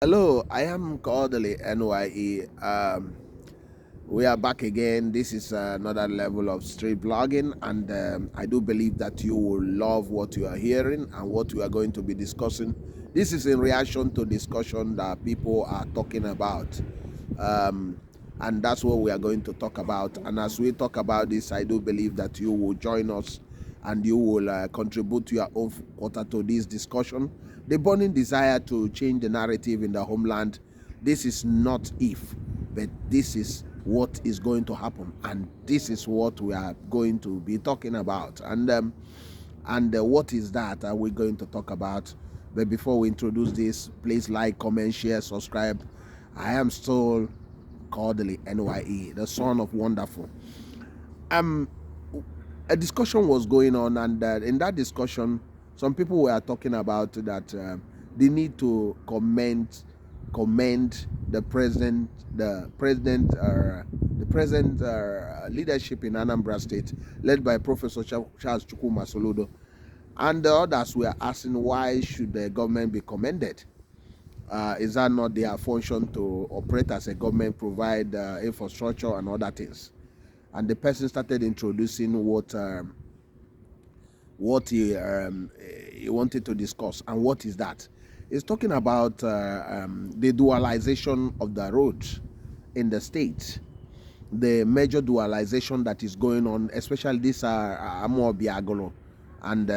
Hello, I am Kodili-nye. We are back again. This is another level of street blogging, and I do believe that you will love what you are hearing and what we are going to be discussing. This is in reaction to discussion that people are talking about, um, and that's what we are going to talk about. And as we talk about this, I do believe that you will join us and you will contribute your own quarter to this discussion. The burning desire to change the narrative in the homeland. This is not if, but this is what is going to happen, and this is what we are going to be talking about. And what is that are we going to talk about? But before we introduce this, please like, comment, share, subscribe. I am still Kodili-nye, the son of wonderful. Um, a discussion was going on, and in that discussion, some people were talking about that they need to commend the present leadership in Anambra State, led by Professor Charles Chukwuma-Soludo, and the others were asking why should the government be commended. Is that not their function to operate as a government, provide infrastructure and other things? And the person started introducing what he wanted to discuss. And what is that? He's talking about the dualization of the roads in the state, the major dualization that is going on, especially this Amobi Agolo and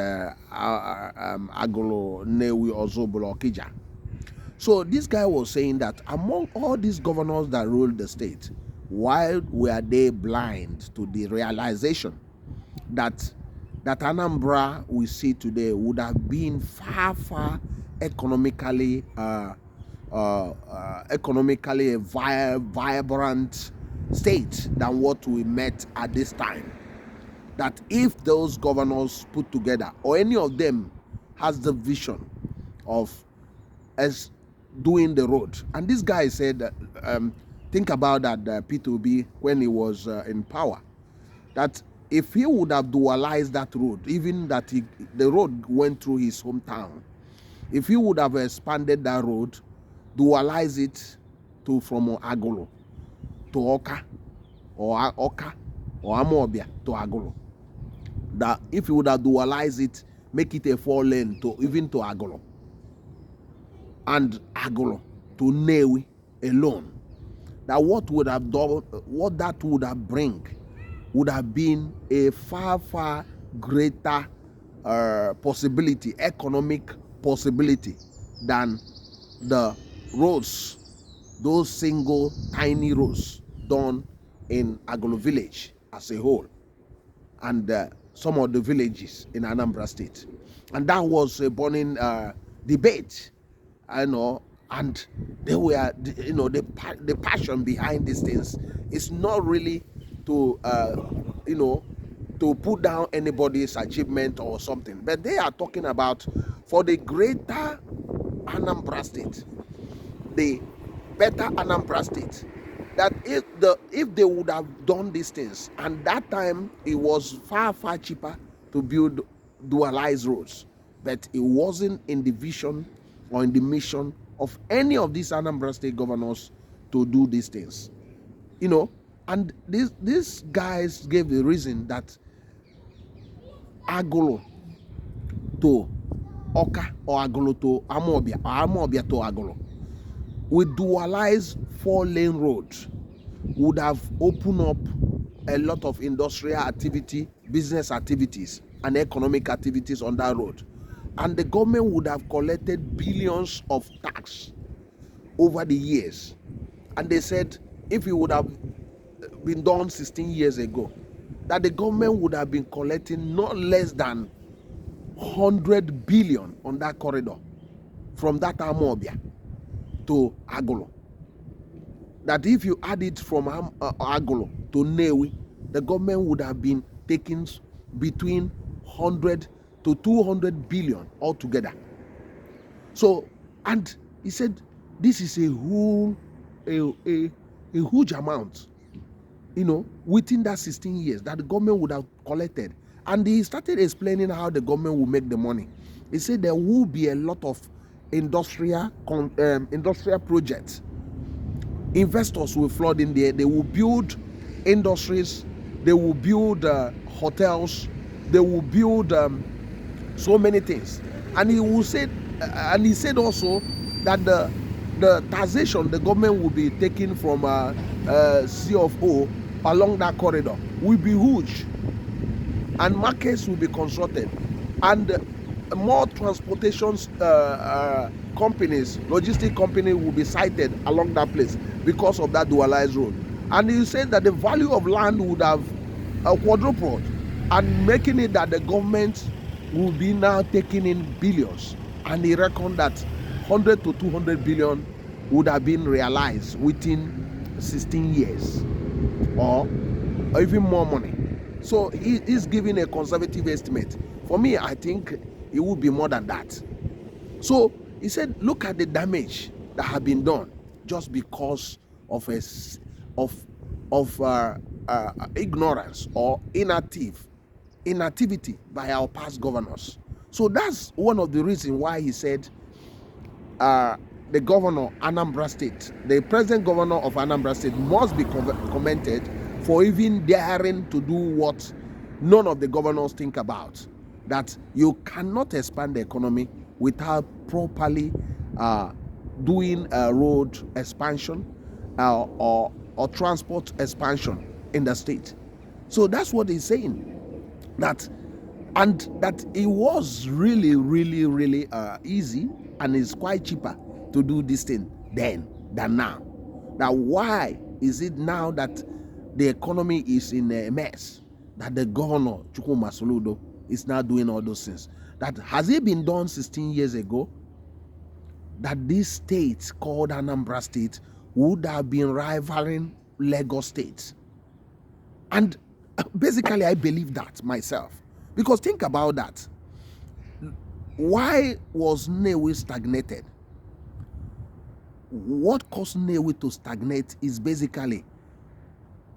Agolo Newi Ozobolo Okija. So this guy was saying that among all these governors that ruled the state, why were they blind to the realization that Anambra we see today would have been far economically economically a vibrant state than what we met at this time? That if those governors put together, or any of them has the vision of as doing the road. And this guy said, think about that P2B when he was in power, that if he would have dualized that road, even that the road went through his hometown, if he would have expanded that road, dualize it to from Agolo to Oka, or Oka or Amobia to Agolo, that if he would have dualized it, make it a 4-lane to even to Agolo, and Agolo to Newi alone, that what would have done, what that would have bring would have been a far greater possibility, economic possibility, than the roads, those single tiny roads done in Agolo village as a whole, and some of the villages in Anambra State. And that was a burning debate, and they were, the passion behind these things is not really to to put down anybody's achievement or something, but they are talking about for the greater Anambra State, the better Anambra State, that if they would have done these things, and that time it was far cheaper to build dualized roads, but it wasn't in the vision or in the mission of any of these Anambra State governors to do these things, and these guys gave the reason that Agolo to Oka, or Agolo to Amobia, or Amobia to Agolo, with dualized 4-lane roads, would have opened up a lot of industrial activity, business activities, and economic activities on that road. And the government would have collected billions of tax over the years. And they said if it would have been done 16 years ago, that the government would have been collecting not less than 100 billion on that corridor from that Amobia to Agolo. That if you add it from Agolo to Newi, the government would have been taking between 100 to 200 billion altogether. So, and he said this is a huge amount, within that 16 years that the government would have collected. And he started explaining how the government will make the money. He said there will be a lot of industrial projects. Investors will flood in there. They will build industries. They will build hotels. They will build so many things. And he said also that the taxation the government will be taking from C of O along that corridor will be huge, and markets will be constructed, and more transportation companies, logistic companies will be sited along that place because of that dualized road. And he said that the value of land would have quadrupled, and making it that the government will be now taking in billions. And he reckoned that 100 to 200 billion would have been realized within 16 years or even more money. So he's giving a conservative estimate. For me, I think it would be more than that. So he said, look at the damage that have been done just because of ignorance or inactivity by our past governors. So that's one of the reasons why he said the governor Anambra State, the present governor of Anambra State, must be commended for even daring to do what none of the governors think about. That you cannot expand the economy without properly doing a road expansion or transport expansion in the state. So that's what he's saying. And that it was really, really, really easy, and it's quite cheaper to do this thing then than now. Now, why is it now that the economy is in a mess that the governor Gov.Soludo is now doing all those things? That has it been done 16 years ago? That this state called Anambra State would have been rivaling Lagos State. And basically, I believe that myself. Because think about that. Why was Nnewi stagnated? What caused Nnewi to stagnate is basically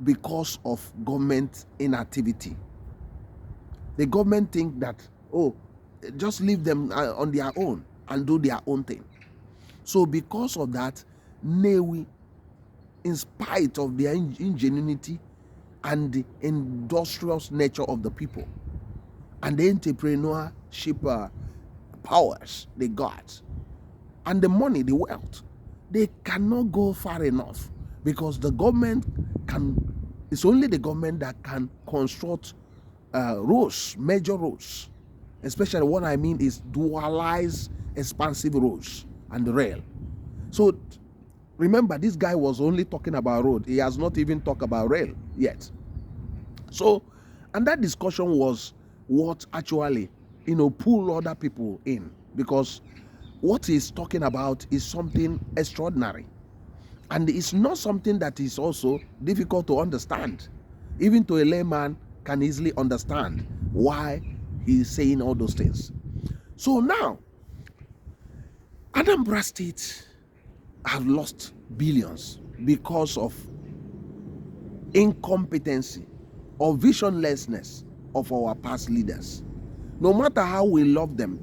because of government inactivity. The government think that, just leave them on their own and do their own thing. So because of that, Nnewi, in spite of their ingenuity and the industrious nature of the people and the entrepreneurship powers they got, and the money, the wealth, they cannot go far enough, because the government it's only the government that can construct roads, major roads, especially what I mean is dualized expansive roads and rail. So remember, this guy was only talking about road. He has not even talked about rail yet. So, and that discussion was what actually, pull other people in, because what he's talking about is something extraordinary. And it's not something that is also difficult to understand. Even to a layman can easily understand why he's saying all those things. So now, Anambra State have lost billions because of incompetency or visionlessness of our past leaders. No matter how we love them,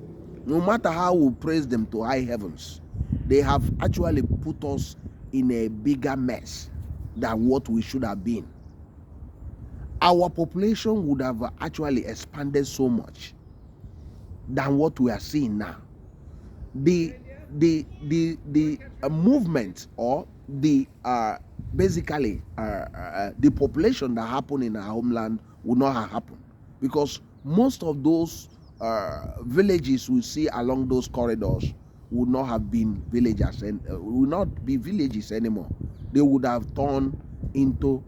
no matter how we praise them to high heavens, they have actually put us in a bigger mess than what we should have been. Our population would have actually expanded so much than what we are seeing now. The movement, or the basically the population that happened in our homeland would not have happened, because most of those villages we see along those corridors would not have been villages and would not be villages anymore. They would have turned into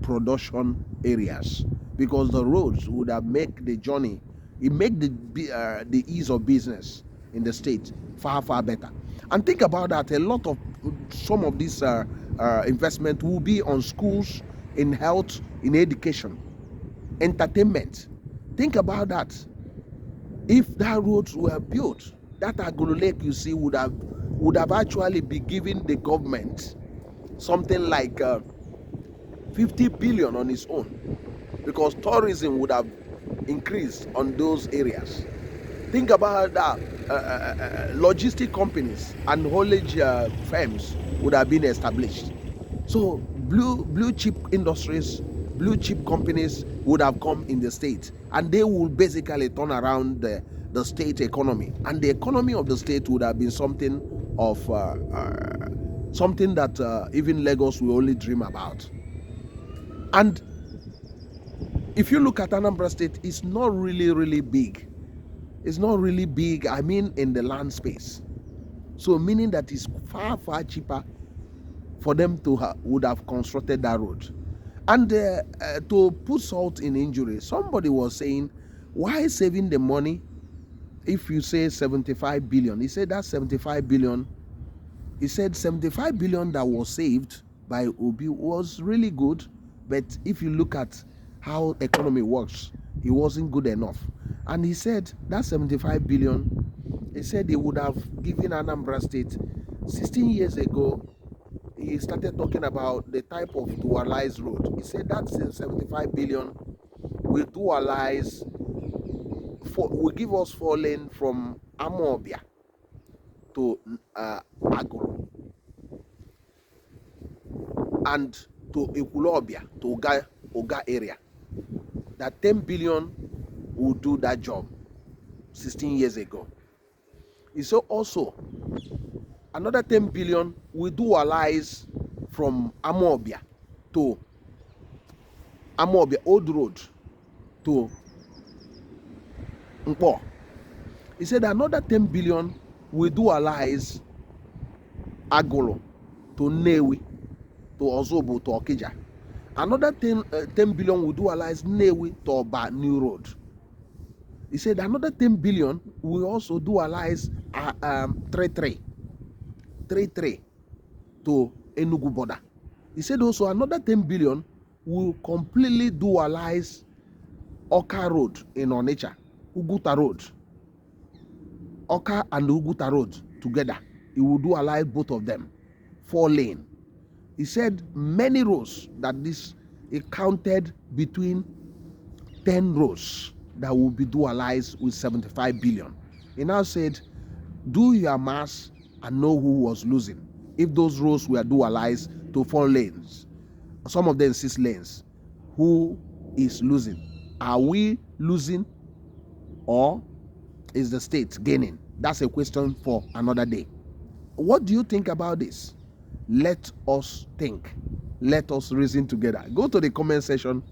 production areas, because the roads would have make the journey, make the ease of business in the state far better. And think about that, some of this investment will be on schools, in health, in education, entertainment. Think about that. If that roads were built, that Agolo Lake you see would have actually be giving the government something like 50 billion on its own, because tourism would have increased on those areas. Think about that. Logistic companies and haulage firms would have been established. So blue chip industries, blue chip companies would have come in the state, and they will basically turn around the state economy, and the economy of the state would have been something of something that even Lagos will only dream about. And if you look at Anambra State, it's not really big. It's not really big, I mean, in the land space. So meaning that it's far cheaper for them to would have constructed that road. And to put salt in injury, somebody was saying, why saving the money if you say 75 billion? He said that 75 billion, he said 75 billion that was saved by Obi was really good, but if you look at how economy works, it wasn't good enough. And he said that 75 billion, he said he would have given Anambra State 16 years ago. He started talking about the type of dualized road. He said that 75 billion will dualize, will give us 4 lane from Amobia to Agoro, and to Ekulobia, to Oga area. That 10 billion will do that job 16 years ago. He said also another 10 billion will dualize from Amobia to Amobia Old Road to Nkpo. He said another 10 billion will dualize Agolo to Newi, to Ozobo, to Okija. Another 10 billion will dualize Newi to Oba New Road. He said another 10 billion will also dualize 33 to Enugu border. He said also another 10 billion will completely dualize Oka Road in Onitsha, Uguta Road. Oka and Uguta Road together. He will dualize both of them, 4 lane. He said many roads that this, he counted between 10 roads that will be dualized with 75 billion. He now said, do your maths and know who was losing. If those roads were dualized to 4 lanes, some of them 6 lanes, who is losing? Are we losing, or is the state gaining? That's a question for another day. What do you think about this? Let us think. Let us reason together. Go to the comment section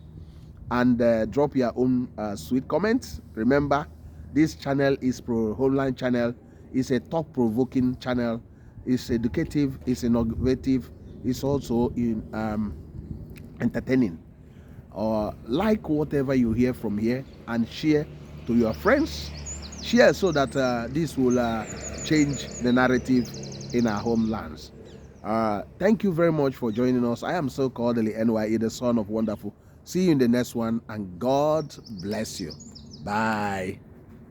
and drop your own sweet comments. Remember, this channel is pro-homeland channel. It's a thought-provoking channel. It's educative. It's innovative. It's also in entertaining. Like whatever you hear from here and share to your friends. Share so that this will change the narrative in our homelands. Thank you very much for joining us. I am so Kodili-nye, the son of wonderful. See you in the next one, and God bless you. Bye.